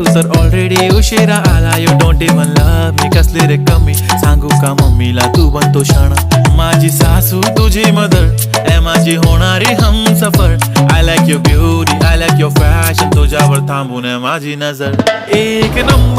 तू तर ऑलरेडी उशिरा आला. You don't even love me, कसली रे कमी सांगू का मम्मीला तू बनतो शाणा. माझी सासू तुझी मदर ए माझी होणारी Humsafar. I like your beauty, I like your fashion, तुझ्यावर थांबून माझी नजर. एक नंबर